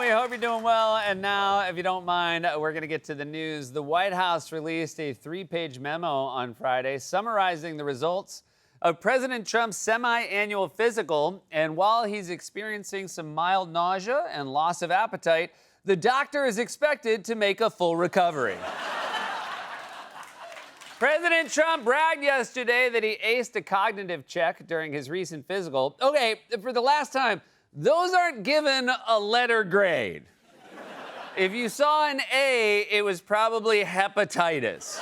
everybody. Hope you're doing well. And now, if you don't mind, we're going to get to the news. The White House released a 3-page memo on Friday summarizing the results of President Trump's semi-annual physical. And while he's experiencing some mild nausea and loss of appetite, the doctor is expected to make a full recovery. President Trump bragged yesterday that he aced a cognitive check during his recent physical. Okay, for the last time, those aren't given a letter grade. If you saw an A, it was probably hepatitis.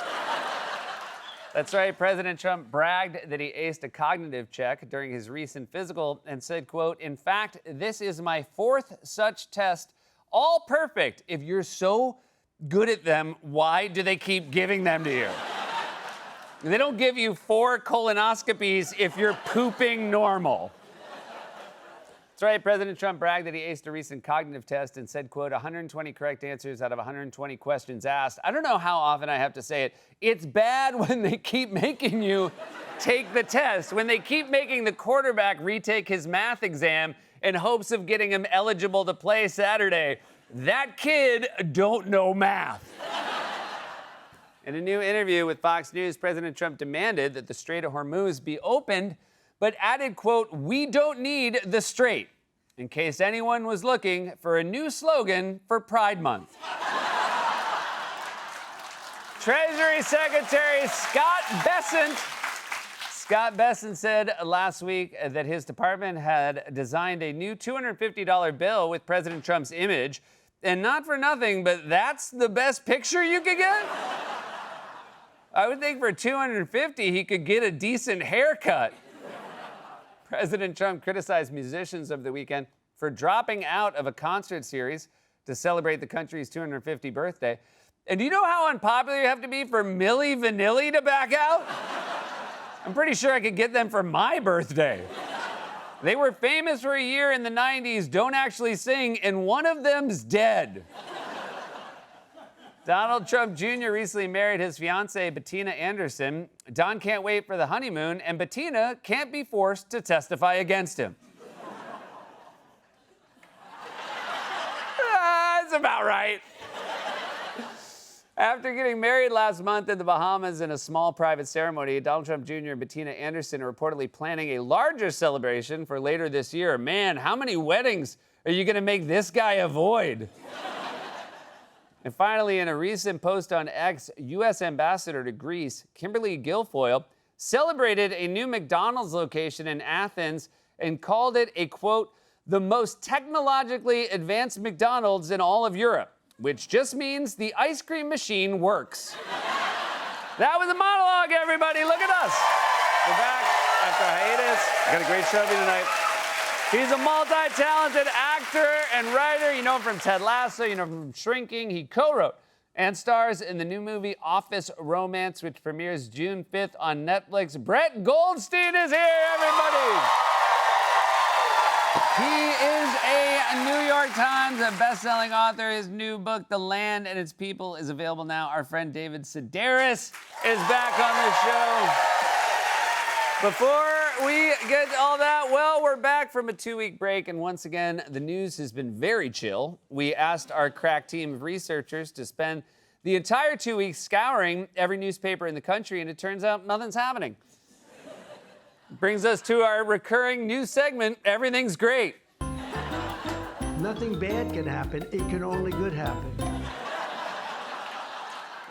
That's right, President Trump bragged that he aced a cognitive check during his recent physical and said, quote, "In fact, this is my 4th such test, all perfect. If you're so good at them, why do they keep giving them to you? They don't give you 4 colonoscopies if you're pooping normal." That's right, President Trump bragged that he aced a recent cognitive test and said, quote, 120 correct answers out of 120 questions asked. I don't know how often I have to say it. It's bad when they keep making you take the test, when they keep making the quarterback retake his math exam in hopes of getting him eligible to play Saturday. That kid don't know math. In a new interview with Fox News, President Trump demanded that the Strait of Hormuz be opened, but added, quote, "We don't need the Strait," in case anyone was looking for a new slogan for Pride Month. Treasury Secretary Scott Bessent said last week that his department had designed a new $250 bill with President Trump's image, and not for nothing, but that's the best picture you could get? I would think for $250 he could get a decent haircut. President Trump criticized musicians over the weekend for dropping out of a concert series to celebrate the country's 250th birthday. And do you know how unpopular you have to be for Milli Vanilli to back out? I'm pretty sure I could get them for my birthday. They were famous for a year in the 90s, don't actually sing, and one of them's dead. Donald Trump Jr. recently married his fiancée, Bettina Anderson. Don can't wait for the honeymoon, and Bettina can't be forced to testify against him. That's about right. After getting married last month in the Bahamas in a small private ceremony, Donald Trump Jr. and Bettina Anderson are reportedly planning a larger celebration for later this year. Man, how many weddings are you going to make this guy avoid? And finally, in a recent post on X, U.S. Ambassador to Greece, Kimberly Guilfoyle, celebrated a new McDonald's location in Athens and called it a, quote, "the most technologically advanced McDonald's in all of Europe," which just means the ice cream machine works. That was a monologue, everybody. Look at us. We're back after a hiatus. We got a great show for you tonight. He's a multi-talented actor and writer. You know him from Ted Lasso. You know him from Shrinking. He co-wrote and stars in the new movie Office Romance, which premieres June 5th on Netflix. Brett Goldstein is here, everybody. He is a New York Times best-selling author. His new book, The Land and Its People, is available now. Our friend David Sedaris is back on the show. Before we get all that, well, we're back from a 2-week break, and once again, the news has been very chill. We asked our crack team of researchers to spend the entire 2 weeks scouring every newspaper in the country, and it turns out nothing's happening. Brings us to our recurring news segment, Everything's Great. Nothing bad can happen. It can only good happen.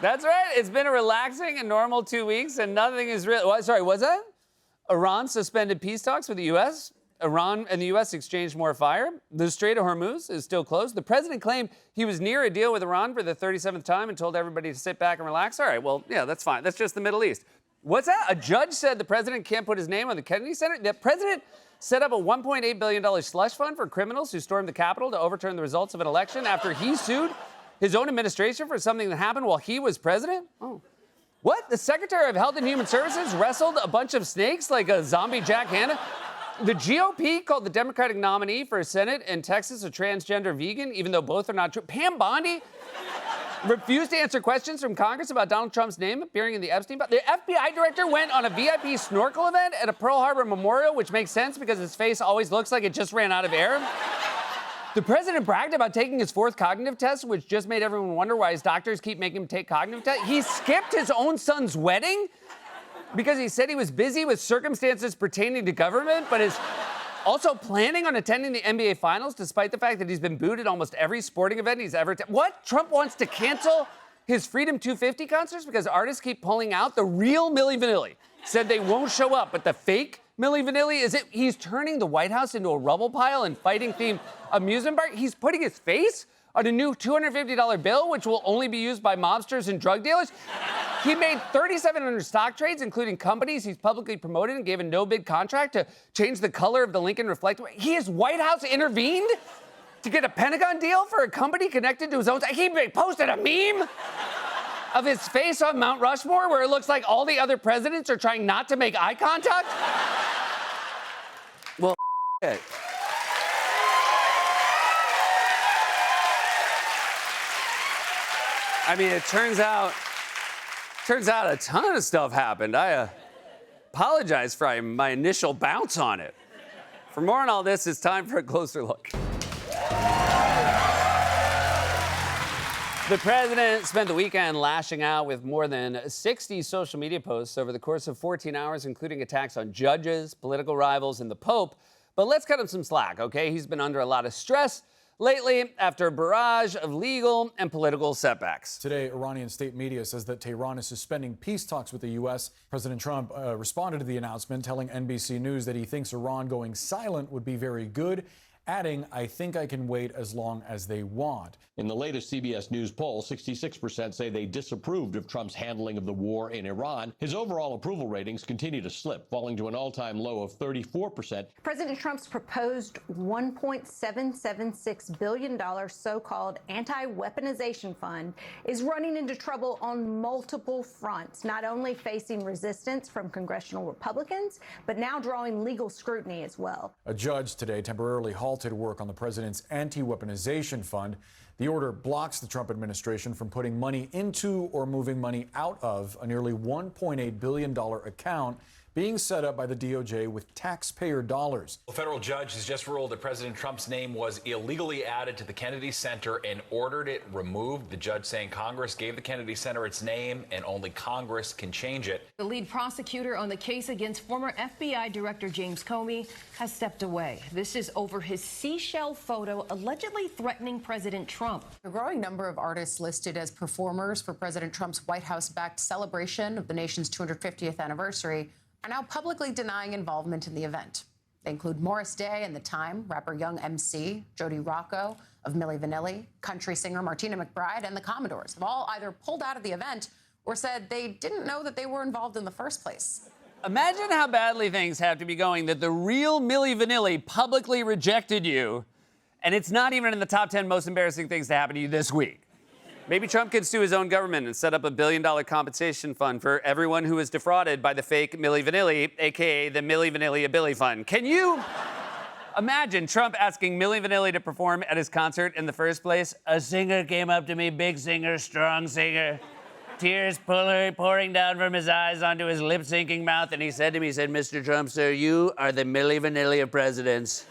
That's right. It's been a relaxing and normal 2 weeks, and nothing is real. Sorry, was that? Iran suspended peace talks with the U.S. Iran and the U.S. exchanged more fire. The Strait of Hormuz is still closed. The president claimed he was near a deal with Iran for the 37th time and told everybody to sit back and relax. All right, well, yeah, that's fine. That's just the Middle East. What's that? A judge said the president can't put his name on the Kennedy Center? The president set up a $1.8 billion slush fund for criminals who stormed the Capitol to overturn the results of an election after he sued his own administration for something that happened while he was president? Oh. What? The Secretary of Health and Human Services wrestled a bunch of snakes like a zombie Jack Hanna? The GOP called the Democratic nominee for Senate in Texas a transgender vegan, even though both are not true. Pam Bondi refused to answer questions from Congress about Donald Trump's name appearing in the Epstein file. The FBI director went on a VIP snorkel event at a Pearl Harbor memorial, which makes sense because his face always looks like it just ran out of air. The president bragged about taking his 4th cognitive test, which just made everyone wonder why his doctors keep making him take cognitive tests. He skipped his own son's wedding because he said he was busy with circumstances pertaining to government, but is also planning on attending the NBA Finals, despite the fact that he's been booed at almost every sporting event he's ever... What? Trump wants to cancel his Freedom 250 concerts because artists keep pulling out? The real Milli Vanilli said they won't show up, but the fake Milli Vanilli, he's turning the White House into a rubble pile and fighting-themed amusement park? He's putting his face on a new $250 bill, which will only be used by mobsters and drug dealers? He made 3,700 stock trades, including companies he's publicly promoted, and gave a no-bid contract to change the color of the Lincoln reflector. His White House intervened to get a Pentagon deal for a company connected to his own... He posted a meme of his face on Mount Rushmore where it looks like all the other presidents are trying not to make eye contact. Well, it. I mean, it turns out a ton of stuff happened. I apologize for my initial bounce on it. For more on all this, it's time for a closer look. The president spent the weekend lashing out with more than 60 social media posts over the course of 14 hours, including attacks on judges, political rivals, and the Pope. But let's cut him some slack, okay? He's been under a lot of stress lately after a barrage of legal and political setbacks. Today, Iranian state media says that Tehran is suspending peace talks with the U.S. President Trump responded to the announcement, telling NBC News that he thinks Iran going silent would be very good, adding, "I think I can wait as long as they want." In the latest CBS News poll, 66% say they disapproved of Trump's handling of the war in Iran. His overall approval ratings continue to slip, falling to an all-time low of 34%. President Trump's proposed $1.776 billion so-called anti-weaponization fund is running into trouble on multiple fronts, not only facing resistance from congressional Republicans, but now drawing legal scrutiny as well. A judge today temporarily halted work on the president's anti-weaponization fund. The order blocks the Trump administration from putting money into or moving money out of a nearly $1.8 billion account being set up by the DOJ with taxpayer dollars. A federal judge has just ruled that President Trump's name was illegally added to the Kennedy Center and ordered it removed. The judge saying Congress gave the Kennedy Center its name and only Congress can change it. The lead prosecutor on the case against former FBI Director James Comey has stepped away. This is over his seashell photo allegedly threatening President Trump. A growing number of artists listed as performers for President Trump's White House-backed celebration of the nation's 250th anniversary are now publicly denying involvement in the event. They include Morris Day and The Time, rapper Young MC, Jody Rocco of Milli Vanilli, country singer Martina McBride, and the Commodores have all either pulled out of the event or said they didn't know that they were involved in the first place. Imagine how badly things have to be going that the real Milli Vanilli publicly rejected you, and it's not even in the top 10 most embarrassing things to happen to you this week. Maybe Trump could sue his own government and set up a $1 billion compensation fund for everyone who was defrauded by the fake Milli Vanilli, a.k.a. the Milli Vanilli Billy Fund. Can you imagine Trump asking Milli Vanilli to perform at his concert in the first place? A singer came up to me, big singer, strong singer, tears pouring down from his eyes onto his lip-syncing mouth, and he said to me, Mr. Trump, sir, you are the Milli Vanilli of presidents.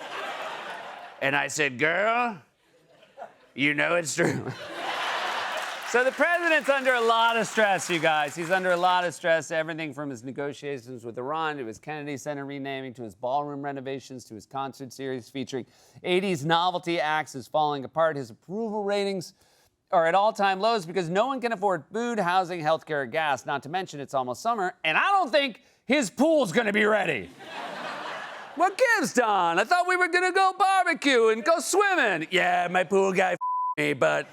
And I said, girl, you know it's true. So the president's under a lot of stress, you guys. He's under a lot of stress, everything from his negotiations with Iran to his Kennedy Center renaming to his ballroom renovations to his concert series featuring 80s novelty acts is falling apart. His approval ratings are at all-time lows because no one can afford food, housing, healthcare, or gas, not to mention it's almost summer, and I don't think his pool's gonna be ready. What gives, Don? I thought we were gonna go barbecue and go swimming. Yeah, my pool guy me, but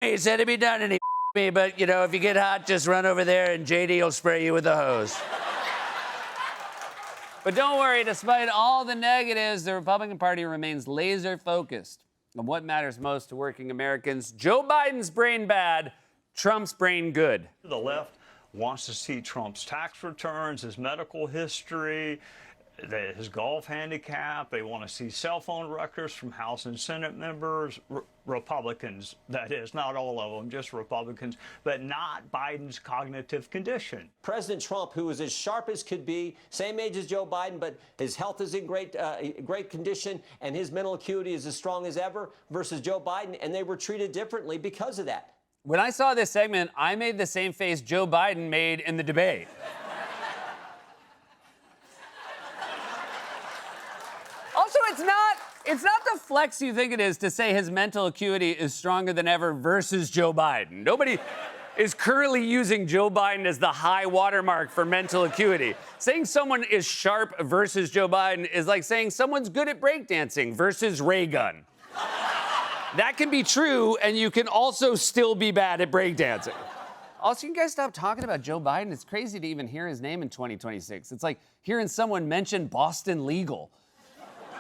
he said to be done and he me, but, you know, if you get hot, just run over there and JD will spray you with a hose. But don't worry, despite all the negatives, the Republican Party remains laser-focused on what matters most to working Americans. Joe Biden's brain bad, Trump's brain good. The left wants to see Trump's tax returns, his medical history, his golf handicap. They want to see cell phone records from House and Senate members, Republicans, that is, not all of them, just Republicans, but not Biden's cognitive condition. President Trump, who is as sharp as could be, same age as Joe Biden, but his health is in great condition and his mental acuity is as strong as ever, versus Joe Biden, and they were treated differently because of that. When I saw this segment, I made the same face Joe Biden made in the debate. Also, it's not the flex you think it is to say his mental acuity is stronger than ever versus Joe Biden. Nobody is currently using Joe Biden as the high watermark for mental acuity. Saying someone is sharp versus Joe Biden is like saying someone's good at breakdancing versus Ray Gun. That can be true, and you can also still be bad at breakdancing. Also, you guys stop talking about Joe Biden. It's crazy to even hear his name in 2026. It's like hearing someone mention Boston Legal.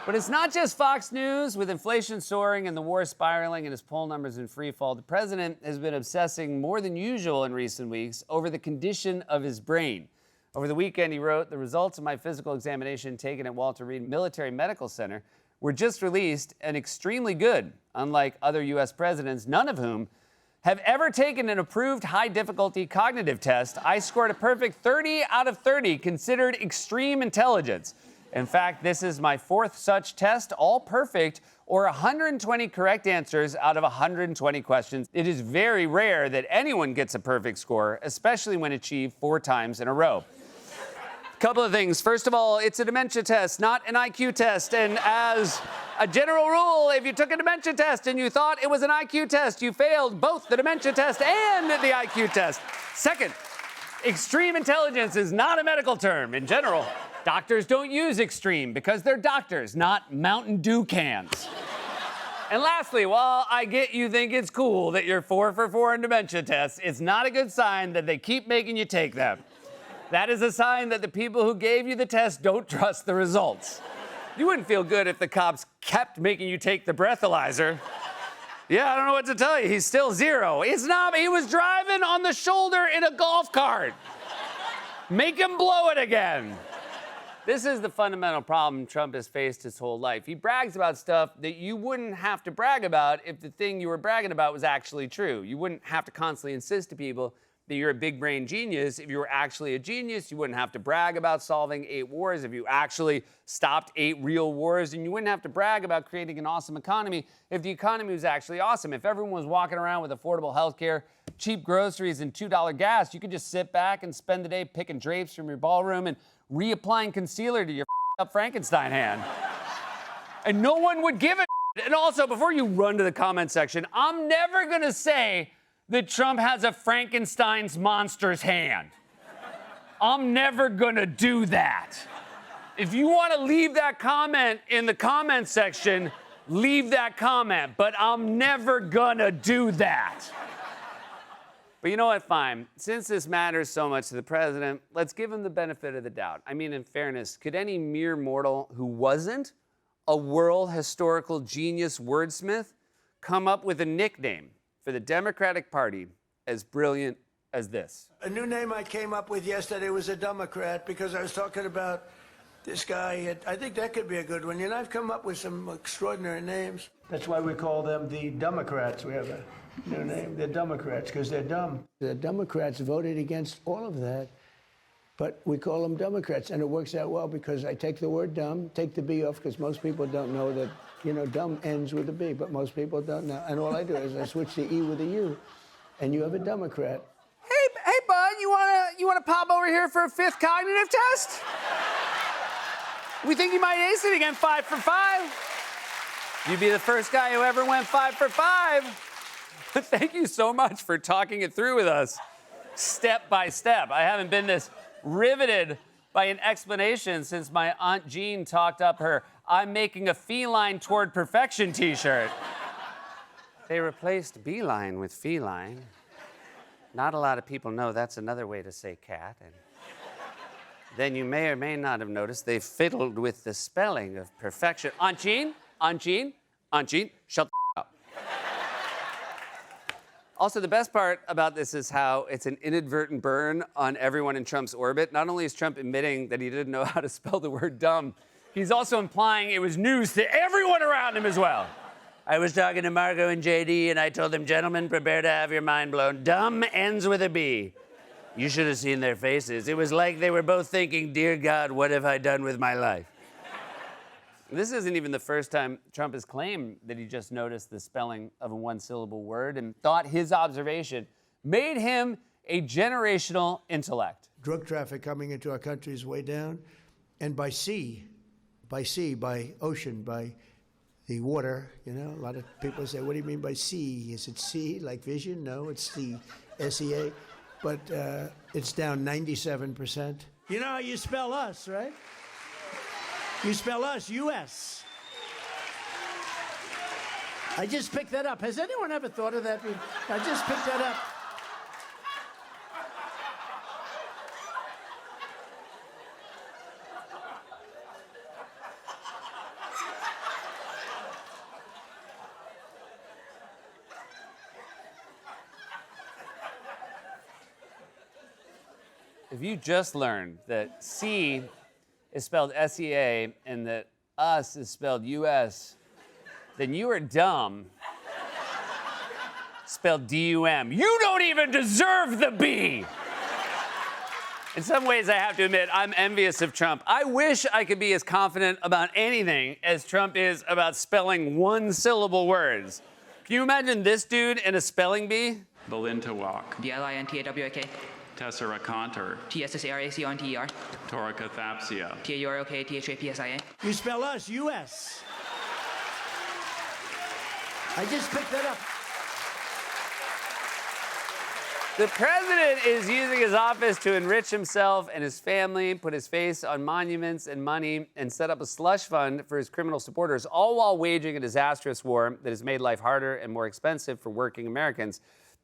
But it's not just Fox News. With inflation soaring and the war spiraling and his poll numbers in free fall, the president has been obsessing more than usual in recent weeks over the condition of his brain. Over the weekend, he wrote, "The results of my physical examination taken at Walter Reed Military Medical Center were just released and extremely good, unlike other U.S. presidents, none of whom have ever taken an approved high-difficulty cognitive test. I scored a perfect 30 out of 30, considered extreme intelligence. In fact, this is my fourth such test, all perfect, or 120 correct answers out of 120 questions. It is very rare that anyone gets a perfect score, especially when achieved 4 times in a row." Couple of things. First of all, it's a dementia test, not an IQ test. And as a general rule, if you took a dementia test and you thought it was an IQ test, you failed both the dementia test and the IQ test. Second, extreme intelligence is not a medical term. In general, doctors don't use extreme because they're doctors, not Mountain Dew cans. And lastly, while I get you think it's cool that you're 4 for 4 in dementia tests, it's not a good sign that they keep making you take them. That is a sign that the people who gave you the test don't trust the results. You wouldn't feel good if the cops kept making you take the breathalyzer. Yeah, I don't know what to tell you. He's still 0. It's not. He was driving on the shoulder in a golf cart. Make him blow it again. This is the fundamental problem Trump has faced his whole life. He brags about stuff that you wouldn't have to brag about if the thing you were bragging about was actually true. You wouldn't have to constantly insist to people that you're a big brain genius. If you were actually a genius, you wouldn't have to brag about solving 8 wars. If you actually stopped 8 real wars, and you wouldn't have to brag about creating an awesome economy if the economy was actually awesome. If everyone was walking around with affordable health care, cheap groceries, and $2 gas, you could just sit back and spend the day picking drapes from your ballroom and reapplying concealer to your up Frankenstein hand. And no one would give a shit. And also, before you run to the comment section, I'm never gonna say that Trump has a Frankenstein's monster's hand. I'm never gonna do that. If you wanna leave that comment in the comment section, leave that comment, but I'm never gonna do that. But you know what, fine. Since this matters so much to the president, let's give him the benefit of the doubt. I mean, in fairness, could any mere mortal who wasn't a world historical genius wordsmith come up with a nickname for the Democratic Party as brilliant as this? A new name I came up with yesterday was a Democrat because I was talking about this guy. I think that could be a good one. You know, I've come up with some extraordinary names. That's why we call them the Democrats. We have a new name. They're Democrats because they're dumb. The Democrats voted against all of that, but we call them Democrats, and it works out well because I take the word dumb, take the B off because most people don't know that, you know, dumb ends with a B, but most people don't know. And all I do is I switch the E with a U, and you have a Democrat. Hey, bud, you wanna pop over here for a 5th cognitive test? We think you might ace it again, 5 for 5. You'd be the first guy who ever went 5 for 5. Thank you so much for talking it through with us, step by step. I haven't been this riveted by an explanation since my Aunt Jean talked up her "I'm making a feline toward perfection" t-shirt. They replaced beeline with feline. Not a lot of people know that's another way to say cat. And then you may or may not have noticed they fiddled with the spelling of perfection. Aunt Jean, shut the up. Also, the best part about this is how it's an inadvertent burn on everyone in Trump's orbit. Not only is Trump admitting that he didn't know how to spell the word dumb, he's also implying it was news to everyone around him as well. I was talking to Marco and JD, and I told them, gentlemen, prepare to have your mind blown. Dumb ends with a B. You should have seen their faces. It was like they were both thinking, dear God, what have I done with my life? This isn't even the first time Trump has claimed that he just noticed the spelling of a one-syllable word and thought his observation made him a generational intellect. Drug traffic coming into our country is way down. And by sea, by ocean, by the water, you know, a lot of people say, what do you mean by sea? Is it sea, like vision? No, it's the SEA. But it's down 97%. You know how you spell us, right? You spell us, U.S. I just picked that up. Has anyone ever thought of that? I just picked that up. If you just learned that C is spelled S-E-A and that us is spelled U-S, then you are dumb, spelled D-U-M. You don't even deserve the B! In some ways, I have to admit, I'm envious of Trump. I wish I could be as confident about anything as Trump is about spelling one-syllable words. Can you imagine this dude in a spelling bee? Balintawak. B-L-I-N-T-A-W-A-K. Tesseraconter. T-S-S-A-R-A-C-O-N-T-E-R. Toracatapsia. T-A-U-R-O-K-T-H-A-P-S-I-A. You spell us, U.S. I just picked that up. The president is using his office to enrich himself and his family, put his face on monuments and money, and set up a slush fund for his criminal supporters, all while waging a disastrous war that has made life harder and more expensive for working Americans.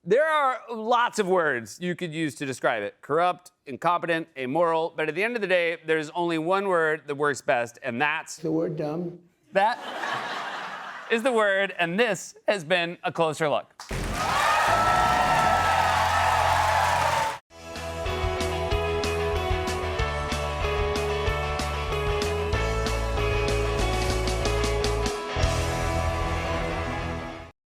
There are lots of words you could use to describe it. Corrupt, incompetent, immoral, but at the end of the day, there's only one word that works best, and that's... The word dumb. That is the word, and this has been A Closer Look.